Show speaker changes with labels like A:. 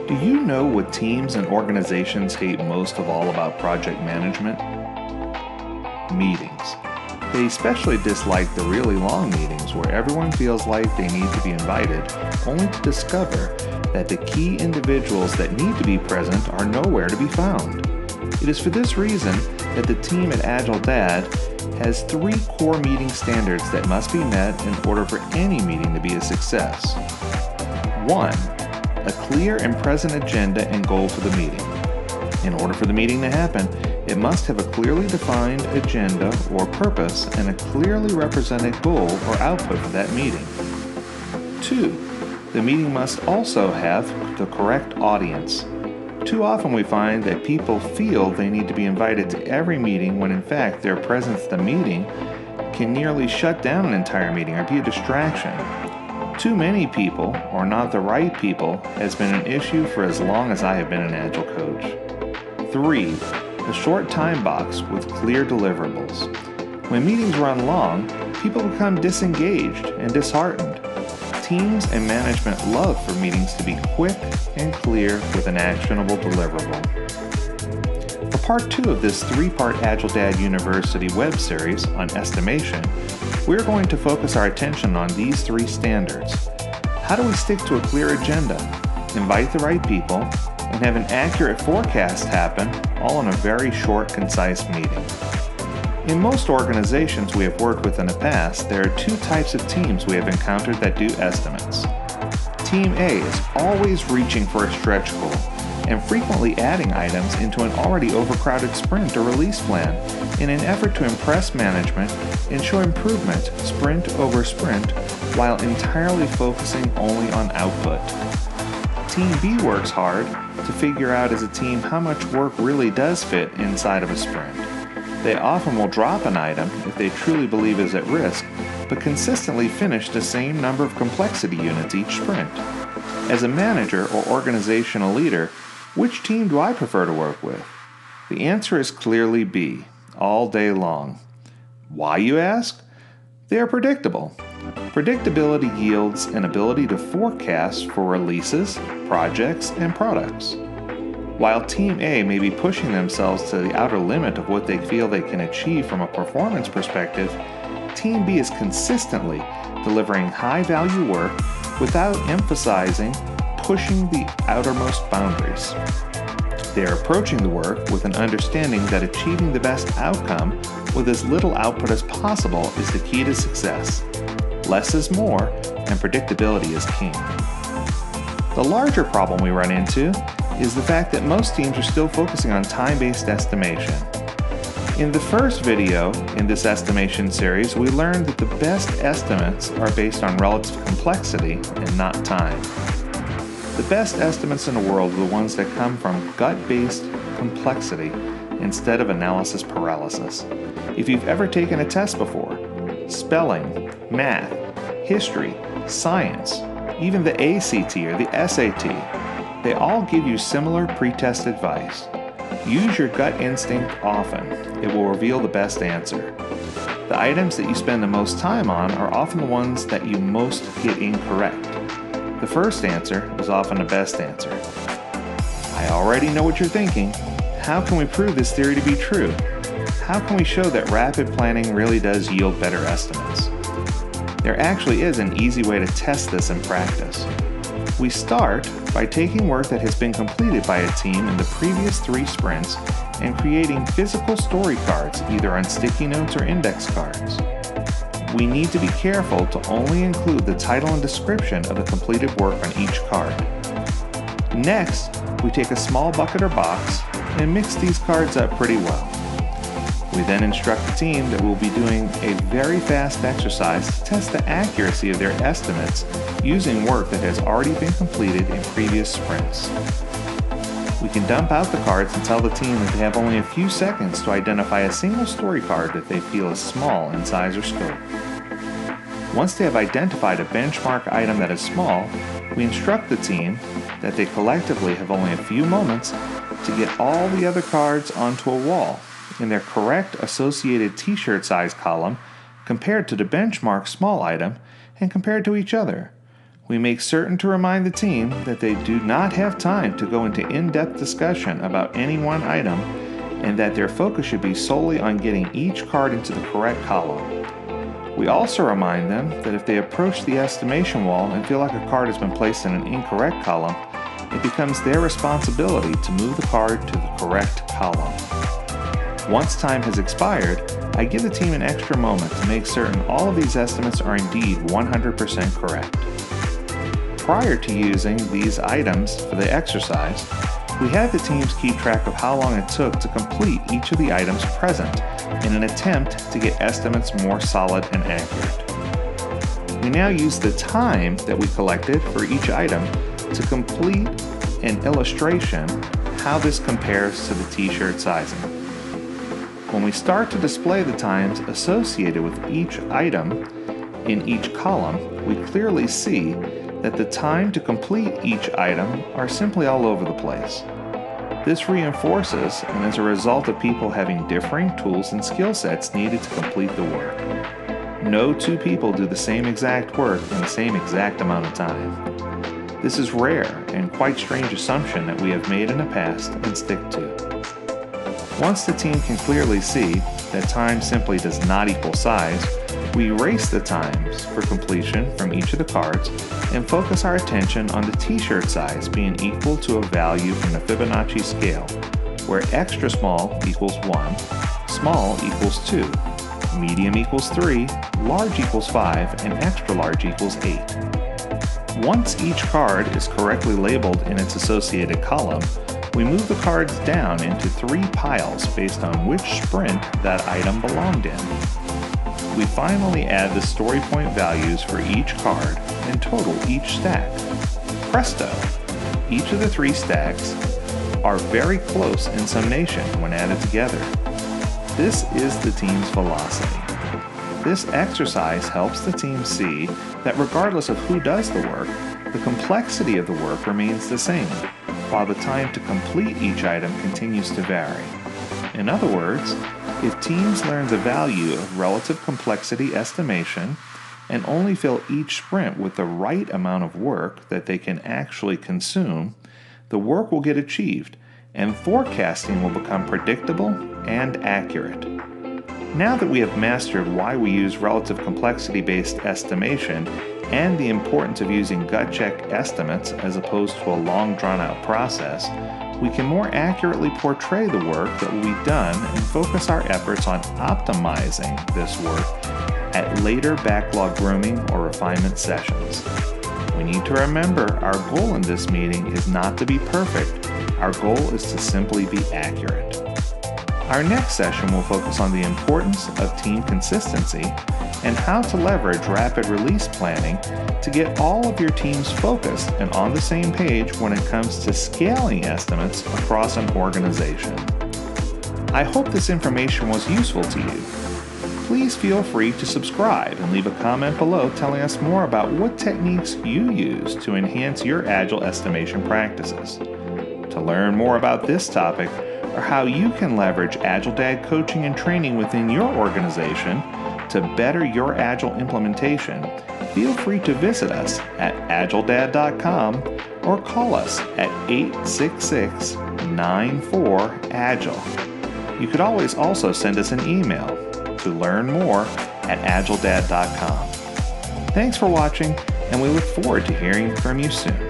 A: Do you know what teams and organizations hate most of all about project management? Meetings. They especially dislike the really long meetings where everyone feels like they need to be invited, only to discover that the key individuals that need to be present are nowhere to be found. It is for this reason that the team at AgileDad has 3 core meeting standards that must be met in order for any meeting to be a success. 1. A clear and present agenda and goal for the meeting. In order for the meeting to happen, it must have a clearly defined agenda or purpose and a clearly represented goal or output for that meeting. 2. The meeting must also have the correct audience. Too often we find that people feel they need to be invited to every meeting when in fact their presence at the meeting can nearly shut down an entire meeting or be a distraction. Too many people, or not the right people, has been an issue for as long as I have been an Agile coach. 3. A short time box with clear deliverables. When meetings run long, people become disengaged and disheartened. Teams and management love for meetings to be quick and clear with an actionable deliverable. For part 2 of this 3-part AgileDad University web series on estimation, we're going to focus our attention on these 3 standards. How do we stick to a clear agenda, invite the right people, and have an accurate forecast happen all in a very short, concise meeting? In most organizations we have worked with in the past, there are 2 types of teams we have encountered that do estimates. Team A is always reaching for a stretch goal and frequently adding items into an already overcrowded sprint or release plan in an effort to impress management and show improvement sprint over sprint while entirely focusing only on output. Team B works hard to figure out as a team how much work really does fit inside of a sprint. They often will drop an item if they truly believe is at risk, but consistently finish the same number of complexity units each sprint. As a manager or organizational leader, which team do I prefer to work with? The answer is clearly B, all day long. Why, you ask? They are predictable. Predictability yields an ability to forecast for releases, projects, and products. While Team A may be pushing themselves to the outer limit of what they feel they can achieve from a performance perspective, Team B is consistently delivering high-value work without emphasizing pushing the outermost boundaries. They are approaching the work with an understanding that achieving the best outcome with as little output as possible is the key to success. Less is more, and predictability is king. The larger problem we run into is the fact that most teams are still focusing on time-based estimation. In the first video in this estimation series, we learned that the best estimates are based on relative complexity and not time. The best estimates in the world are the ones that come from gut-based complexity instead of analysis paralysis. If you've ever taken a test before, spelling, math, history, science, even the ACT or the SAT, they all give you similar pre-test advice. Use your gut instinct often. It will reveal the best answer. The items that you spend the most time on are often the ones that you most get incorrect. The first answer is often the best answer. I already know what you're thinking. How can we prove this theory to be true? How can we show that rapid planning really does yield better estimates? There actually is an easy way to test this in practice. We start by taking work that has been completed by a team in the previous 3 sprints and creating physical story cards, either on sticky notes or index cards. We need to be careful to only include the title and description of the completed work on each card. Next, we take a small bucket or box and mix these cards up pretty well. We then instruct the team that we'll be doing a very fast exercise to test the accuracy of their estimates using work that has already been completed in previous sprints. We can dump out the cards and tell the team that they have only a few seconds to identify a single story card that they feel is small in size or scope. Once they have identified a benchmark item that is small, we instruct the team that they collectively have only a few moments to get all the other cards onto a wall in their correct associated t-shirt size column compared to the benchmark small item and compared to each other. We make certain to remind the team that they do not have time to go into in-depth discussion about any one item and that their focus should be solely on getting each card into the correct column. We also remind them that if they approach the estimation wall and feel like a card has been placed in an incorrect column, it becomes their responsibility to move the card to the correct column. Once time has expired, I give the team an extra moment to make certain all of these estimates are indeed 100% correct. Prior to using these items for the exercise, we had the teams keep track of how long it took to complete each of the items present in an attempt to get estimates more solid and accurate. We now use the time that we collected for each item to complete an illustration how this compares to the t-shirt sizing. When we start to display the times associated with each item in each column, we clearly see that the time to complete each item are simply all over the place. This reinforces and is a result of people having differing tools and skill sets needed to complete the work. No two people do the same exact work in the same exact amount of time. This is rare and quite strange assumption that we have made in the past and stick to. Once the team can clearly see that time simply does not equal size, we erase the times for completion from each of the cards and focus our attention on the t-shirt size being equal to a value from the Fibonacci scale, where extra small equals 1, small equals 2, medium equals 3, large equals 5, and extra large equals 8. Once each card is correctly labeled in its associated column, we move the cards down into 3 piles based on which sprint that item belonged in. We finally add the story point values for each card and total each stack. Presto! Each of the 3 stacks are very close in summation when added together. This is the team's velocity. This exercise helps the team see that regardless of who does the work, the complexity of the work remains the same, while the time to complete each item continues to vary. In other words, if teams learn the value of relative complexity estimation and only fill each sprint with the right amount of work that they can actually consume, the work will get achieved and forecasting will become predictable and accurate. Now that we have mastered why we use relative complexity-based estimation and the importance of using gut check estimates as opposed to a long drawn-out process, we can more accurately portray the work that will be done and focus our efforts on optimizing this work at later backlog grooming or refinement sessions. We need to remember our goal in this meeting is not to be perfect. Our goal is to simply be accurate. Our next session will focus on the importance of team consistency and how to leverage rapid release planning to get all of your teams focused and on the same page when it comes to scaling estimates across an organization. I hope this information was useful to you. Please feel free to subscribe and leave a comment below telling us more about what techniques you use to enhance your Agile estimation practices. To learn more about this topic or how you can leverage AgileDad coaching and training within your organization to better your Agile implementation, feel free to visit us at AgileDad.com or call us at 866-94-AGILE. You could always also send us an email to learn more at AgileDad.com. Thanks for watching, and we look forward to hearing from you soon.